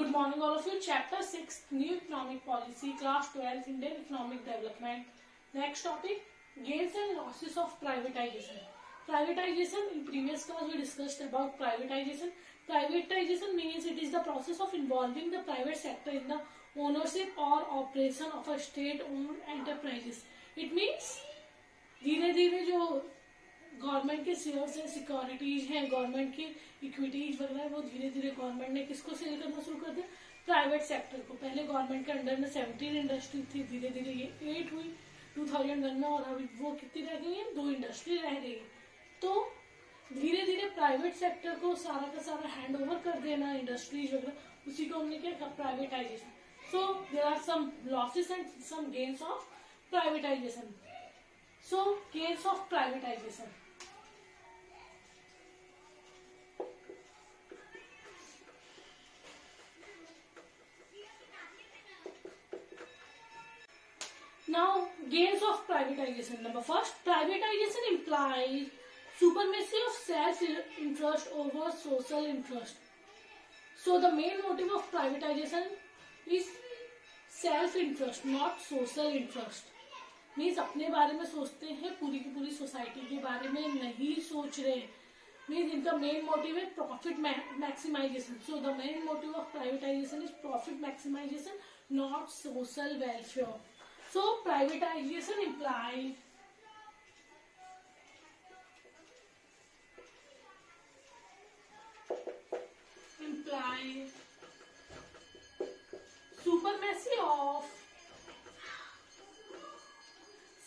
Good morning all of you. Chapter 6 New Economic Policy, Class 12 Indian Economic Development. Next topic, gains and losses of privatization. Privatization, in previous class we discussed about privatization. Privatization means it is the process of involving the private sector in the ownership or operation of a state owned enterprises. It means धीरे धीरे जो government के shares हैं, securities हैं, government की equities वगैरह, वो धीरे धीरे गवर्नमेंट ने किसको सेल करना शुरू कर दिया? प्राइवेट सेक्टर को. पहले गवर्नमेंट के अंडर में 17 इंडस्ट्री थी, धीरे धीरे ये 8 हुई 2001 में, और अभी वो कितनी रह गई है? 2 इंडस्ट्री रह गई है. तो धीरे धीरे प्राइवेट सेक्टर को सारा का सारा हैंड ओवर कर देना, इंडस्ट्रीज वगैरह, उसी को हमने क्या कहा? Privatisation. So there are some losses and some gains of privatisation. So, gains of privatization. Now, gains of privatization. Number first, privatization implies supremacy of self-interest over social interest. So, the main motive of privatization is self-interest, not social interest. Means अपने बारे में सोचते हैं, पूरी की पूरी society के बारे में नहीं सोच रहे. मीन्स इनका मेन मोटिव है profit maximisation. So the main motive of privatisation is profit maximisation, not social welfare. So privatisation imply supremacy of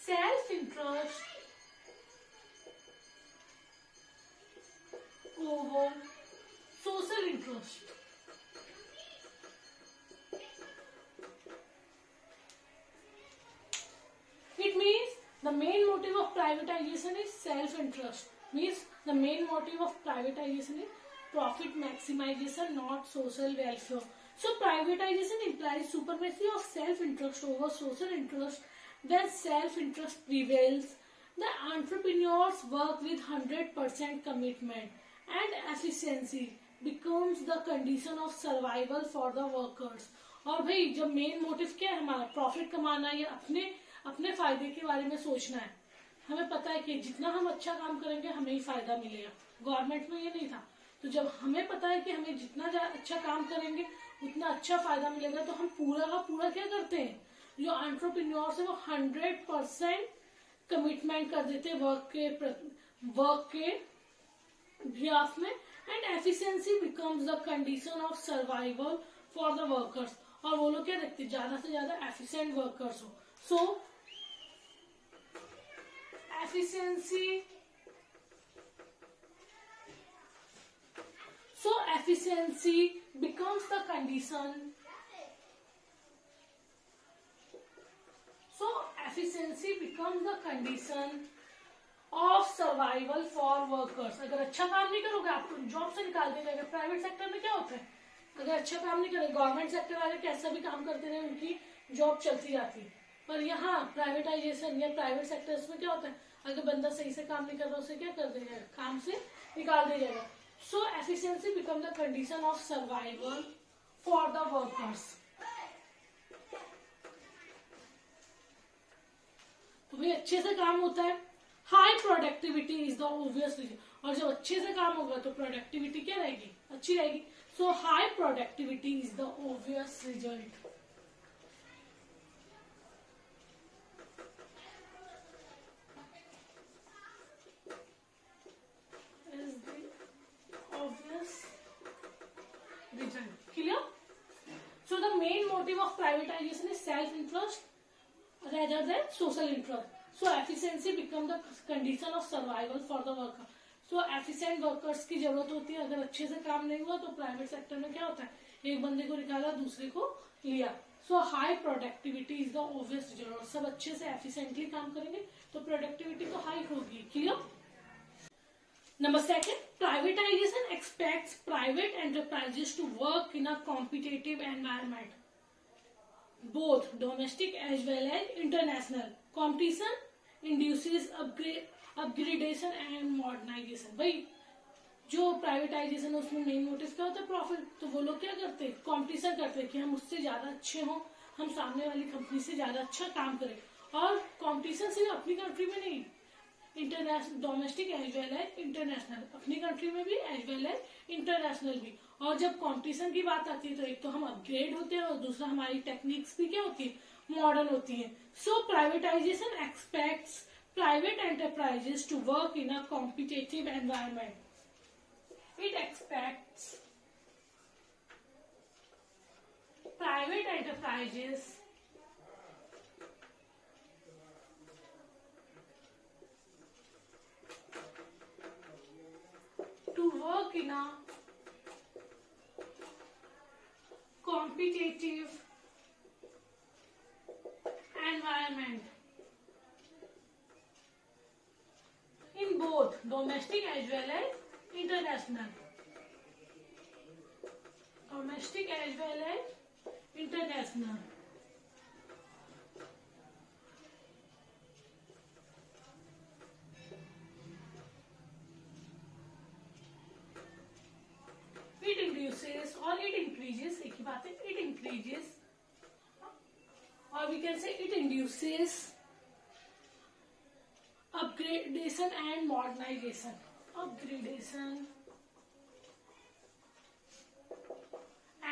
self-interest over social interest. It means the main motive of privatization is self-interest. Means the main motive of privatization is profit maximization, not social welfare. So privatization implies supremacy of self-interest over social interest. When self-interest prevails, the entrepreneurs work with 100% commitment and efficiency becomes the condition of survival for the workers. और भाई जब main motive क्या है हमारा? Profit कमाना है, अपने फायदे के बारे में सोचना है. हमें पता है कि जितना हम अच्छा काम करेंगे हमें ही फायदा मिलेगा. गवर्नमेंट में ये नहीं था. तो जब हमें पता है कि हमें जितना अच्छा काम करेंगे उतना अच्छा फायदा मिलेगा, तो हम पूरा का पूरा क्या करते हैं? जो एंटरप्रेन्योर्स है वो 100% कमिटमेंट कर देते हैं वर्क के अभ्यास में. And efficiency becomes the condition of survival for the workers. और वो लोग क्या देखते हैं? ज्यादा से ज्यादा एफिशिएंट वर्कर्स हो. So efficiency becomes the condition. So efficiency becomes the condition of survival for workers. अगर अच्छा काम नहीं करोगे आपको जॉब से निकाल दिया जाएगा. प्राइवेट सेक्टर में क्या होता है? अगर अच्छा काम नहीं करें, गवर्नमेंट सेक्टर वाले कैसा भी काम करते रहे, उनकी जॉब चलती जाती है. पर यहाँ प्राइवेटाइजेशन या प्राइवेट सेक्टर्स में क्या होता है? अगर बंदा सही से काम नहीं कर रहा, उसे क्या कर दिया जाएगा? काम से निकाल दिया जाएगा. So efficiency become the condition of survival for the workers. तो भाई अच्छे से काम होता है. High productivity is the obvious reason. और जब अच्छे से काम होगा तो प्रोडक्टिविटी क्या रहेगी? अच्छी रहेगी. So high productivity is the obvious result. Is the obvious result. Clear? So the main motive of privatisation is self interest rather than social interest. So efficiency become the condition of survival for the worker. So efficient workers की जरूरत होती है. अगर अच्छे से काम नहीं हुआ तो प्राइवेट सेक्टर में क्या होता है? एक बंदे को निकाला, दूसरे को लिया. So high productivity is the obvious result. सब अच्छे से efficiently काम करेंगे तो प्रोडक्टिविटी तो हाई होगी. Clear? Number second, privatization expects private enterprises to work in a competitive environment. Both domestic as well as international competition induces upgradation and modernization. भाई जो प्राइवेटाइजेशन है उसमें मेन मोटिव क्या होता है? प्रॉफिट। तो वो लोग क्या करते हैं? कॉम्पिटिशन करते हैं कि हम उससे ज्यादा अच्छे हों, हम सामने वाली कंपनी से ज्यादा अच्छा काम करें। और कॉम्पिटिशन सिर्फ अपनी कंट्री में नहीं, international, domestic as well as international, अपनी कंट्री में भी एज वेल एज इंटरनेशनल भी। और जब कंपटीशन की बात आती है तो एक तो हम अपग्रेड होते हैं और दूसरा हमारी टेक्निक्स भी क्या होती है? मॉडर्न होती है। So privatization expects private enterprises to work in a competitive environment. It expects private enterprises to work in a competitive environment in both domestic as well as international. Domestic as well as international. It reduces or it increases, एक ही बात है, it increases or we can say it induces upgradation and modernization. Upgradation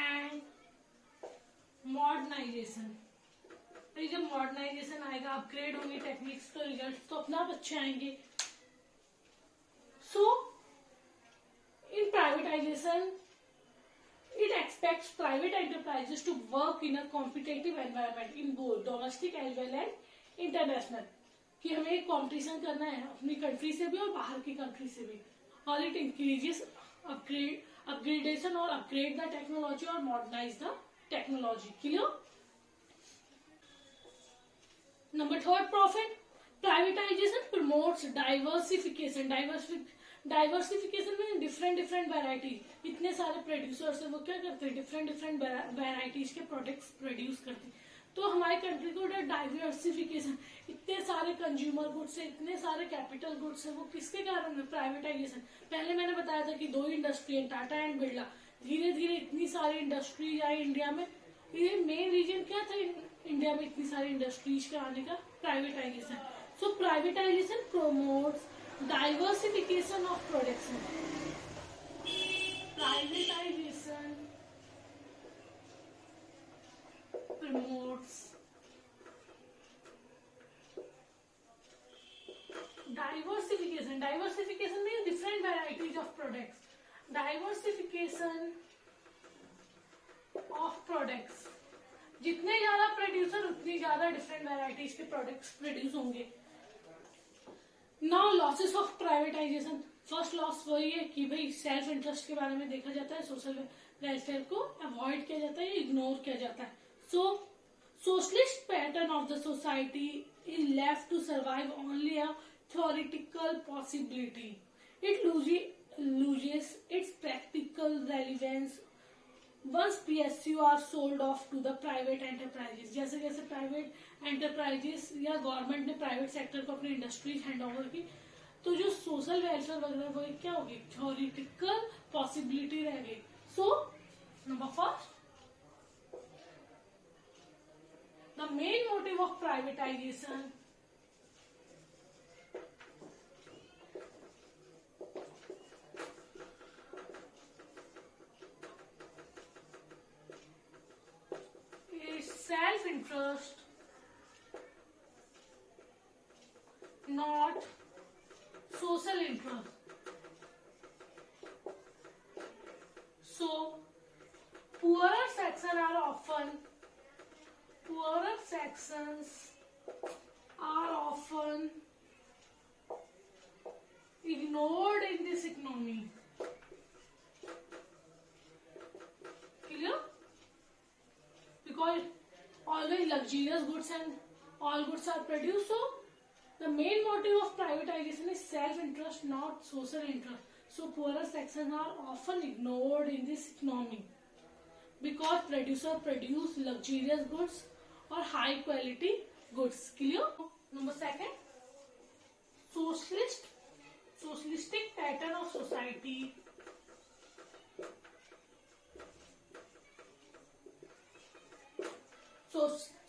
and modernization. जब modernisation आएगा, upgrade होंगे techniques, तो result तो अपने आप अच्छे आएंगे. सो in privatization, it expects private enterprises to work in a competitive environment in both domestic as well as international. कि हमें कंपटीशन करना है अपनी कंट्री से भी और बाहर की कंट्री से भी. और it increases upgradation और upgrade the technology और modernize the technology. Clear? Number third, profit. Privatization promotes diversification. Diversification में डिफरेंट वैरायटी, इतने सारे प्रोड्यूसर्स है, वो क्या करते हैं? डिफरेंट वैरायटीज के प्रोडक्ट्स प्रोड्यूस करते हैं. तो हमारी कंट्री को डाइवर्सिफिकेशन, इतने सारे कंज्यूमर गुड्स है, इतने सारे कैपिटल गुड्स है, वो किसके कारण है? प्राइवेटाइजेशन. पहले मैंने बताया था कि 2 इंडस्ट्री है, टाटा एंड बिरला. धीरे धीरे इतनी सारी इंडस्ट्रीज आई इंडिया में. ये मेन रीजन क्या था इंडिया में इतनी सारी इंडस्ट्रीज के आने का? Privatisation. So privatisation promotes diversification of production. Privatization promotes diversification. Diversification means different varieties of products. Diversification of products. जितने ज्यादा प्रोड्यूसर उतनी ज्यादा डिफरेंट वैरायटीज के प्रोडक्ट्स प्रोड्यूस होंगे. Now losses of privatisation. First loss वही है कि भाई सेल्फ इंटरेस्ट के बारे में देखा जाता है, सोशल वेलफेयर को अवॉइड किया जाता है, इग्नोर किया जाता है. So socialist pattern of the society is left to survive only a theoretical possibility. It loses its practical relevance once PSU are sold off to the private enterprises. जैसे जैसे private enterprises या government ने private sector को अपनी industries hand over की, तो जो social welfare वगैरह वो क्या होगी? थ्योरेटिकल पॉसिबिलिटी रह गई. So number first, the main motive of privatisation self-interest, not social interest. So, poorer sections are often ignored in this economy. Clear? Because always luxurious goods and all goods are produced. So the main motive of privatization is self-interest, not social interest. So poorer sections are often ignored in this economy because producers produce luxurious goods or high quality goods. Clear? Number second, socialistic pattern of society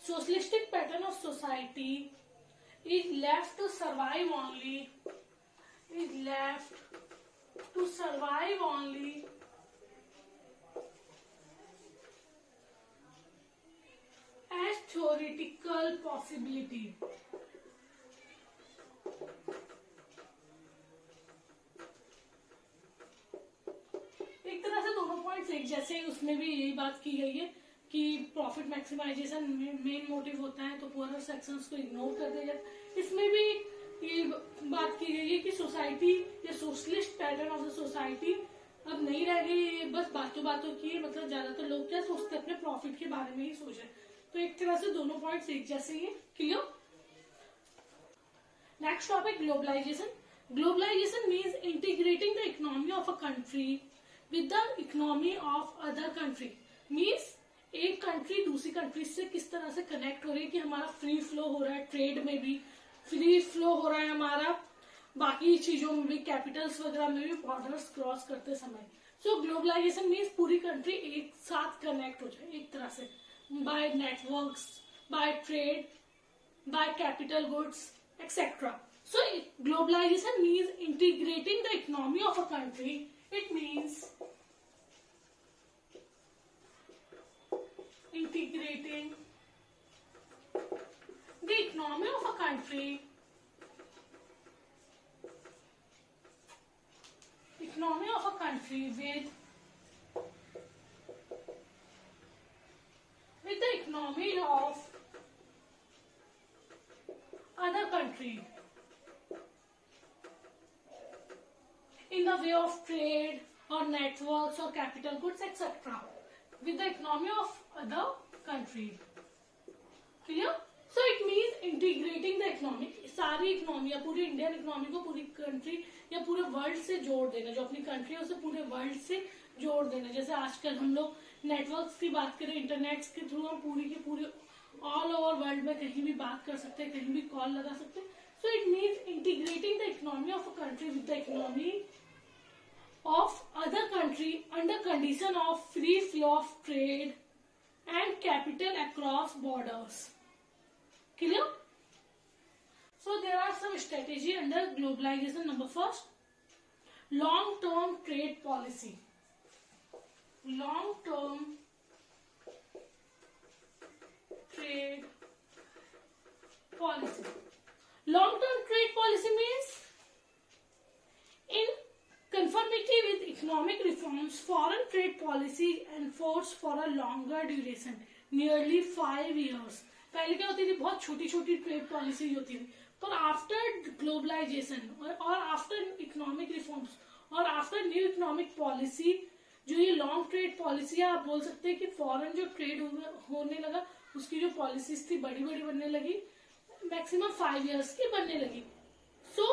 socialistic pattern of society is left to survive only as theoretical possibility. एक तरह से दोनों points एक जैसे, उसमें भी यही बात की गई है कि प्रॉफिट मैक्सिमाइजेशन मेन मोटिव होता है तो पुअरर सेक्शंस को इग्नोर कर दिया जाता है। इसमें भी ये बात की गई है कि सोसाइटी या socialist pattern of the society अब नहीं रह गई, ये बस बातों की है। मतलब ज्यादातर लोग क्या सोचते हैं, अपने प्रॉफिट के बारे में ही सोच रहे हैं। तो एक तरह से दोनों पॉइंट्स एक जैसे ही है। Clear? Next topic, globalisation. Globalisation means integrating the economy of a country with the economy of other country. Means एक कंट्री दूसरी कंट्री से किस तरह से कनेक्ट हो रही है कि हमारा फ्री फ्लो हो रहा है, ट्रेड में भी फ्री फ्लो हो रहा है हमारा, बाकी चीजों में भी, कैपिटल्स वगैरह में भी बॉर्डर्स क्रॉस करते समय। सो ग्लोबलाइजेशन मीन्स पूरी कंट्री एक साथ कनेक्ट हो जाए एक तरह से, by networks, by trade, by capital goods etcetera. So globalisation means integrating the economy of a country. It means integrating the economy of a country with the economy of other country in the way of trade or networks or capital goods etc. with the economy of other country. Clear? So it means integrating the economy, सारी economy या पूरी Indian economy को पूरी country या पूरे world से जोड़ देना, जो अपनी कंट्री है उसे पूरे वर्ल्ड से जोड़ देना। जैसे आजकल हम लोग नेटवर्क्स की बात करें, इंटरनेट के थ्रू हम पूरी की पूरी ऑल ओवर वर्ल्ड में कहीं भी बात कर सकते हैं, कहीं भी कॉल लगा सकते हैं। So it means integrating the economy of a country with the economy of other country under condition of free flow of trade and capital across borders. Clear? So there are some strategy under globalization. Number first, long-term trade policy. Long-term trade policy. Long-term trade policy means in conformity with economic reforms, foreign trade policy enforced for a longer duration, nearly 5 years. पहले क्या होती थी, बहुत छोटी छोटी trade policy होती थी, पर आफ्टर ग्लोबलाइजेशन और आफ्टर इकोनॉमिक रिफॉर्म्स और आफ्टर न्यू इकोनॉमिक पॉलिसी, जो ये लॉन्ग ट्रेड पॉलिसी है, आप बोल सकते हैं कि फॉरेन जो ट्रेड होने लगा उसकी जो पॉलिसीज थी बड़ी बड़ी बनने लगी, मैक्सिमम 5 years की बनने लगी। सो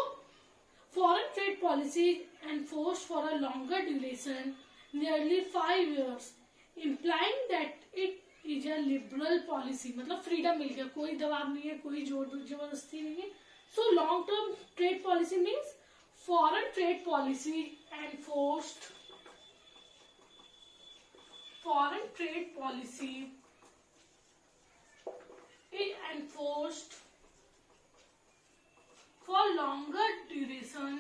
foreign trade policy enforced for a longer duration, nearly 5 years, implying that it is a liberal policy. मतलब फ्रीडम मिल गया, कोई दबाव नहीं है, कोई जोर जबरदस्ती नहीं है। So long term trade policy means foreign trade policy enforced, foreign trade policy is enforced for longer duration,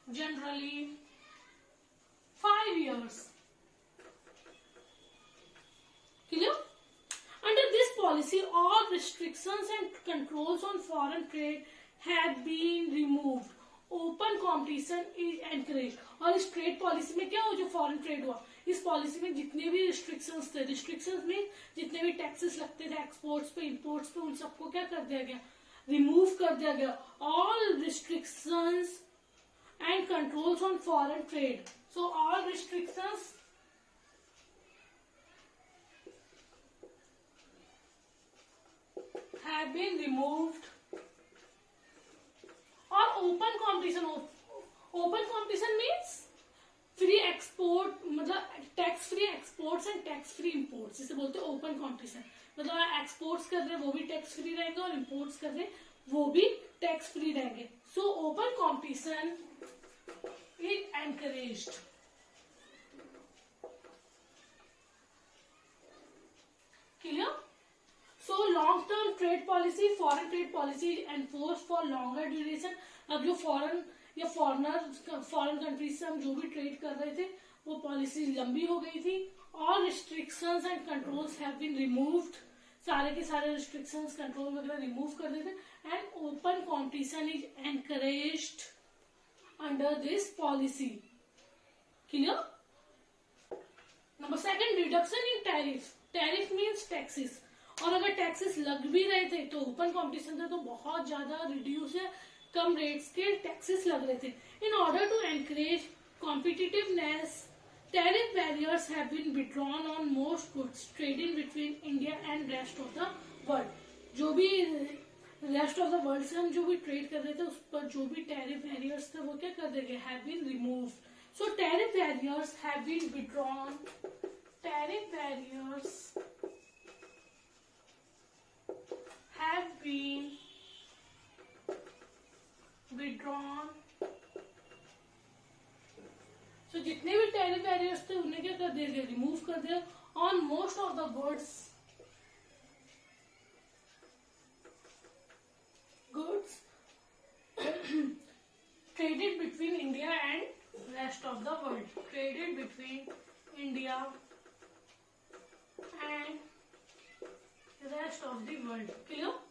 generally 5 years. Clear? Under this policy, all restrictions and controls on foreign trade have been removed. Open competition is encourage. और इस trade policy में क्या हो, जो foreign trade हुआ, इस policy में जितने भी रिस्ट्रिक्शंस थे, रिस्ट्रिक्शंस में जितने भी टैक्सेस लगते थे एक्सपोर्ट्स पे इंपोर्ट्स पे, उन सबको क्या कर दिया गया, रिमूव कर दिया गया। All restrictions and controls on foreign trade, so all restrictions have been removed और open competition, open competition means free export, मतलब tax free exports and tax free imports, जिसे बोलते हैं ओपन कंपटीशन। मतलब एक्सपोर्ट्स कर रहे हैं वो भी टैक्स फ्री रहेंगे और इंपोर्ट्स कर रहे हैं वो भी टैक्स फ्री रहेंगे। So open competition is encouraged. Policy, foreign trade policy enforce for longer duration. अब जो फॉरेन या फॉरेन कंट्रीज से हम जो भी ट्रेड कर रहे थे वो पॉलिसी लंबी हो गई थी। और restrictions and controls have been removed, सारे के सारे रिस्ट्रिक्शंस कंट्रोल वगैरह रिमूव कर देते। And open competition is encouraged under this policy. Clear? Number second, reduction in tariff. Tariff means taxes, और अगर टैक्सेस लग भी रहे थे तो ओपन कंपटीशन था तो बहुत ज्यादा रिड्यूस है, कम रेट्स के टैक्सेस लग रहे थे। In order to encourage competitiveness, tariff barriers have been withdrawn on most goods trading between India and rest of the world. जो भी रेस्ट ऑफ द वर्ल्ड से हम जो भी ट्रेड कर रहे थे उस पर जो भी टैरिफ बैरियर्स थे वो क्या कर देंगे, have been removed. So tariff barriers have been withdrawn, tariff barriers have been withdrawn। so जितने भी टैरिफ बैरियर्स थे उन्हें क्या कर दिया, रिमूव कर दिया on most of the goods traded between India and rest of the world, traded between India and rest of the world। Clear?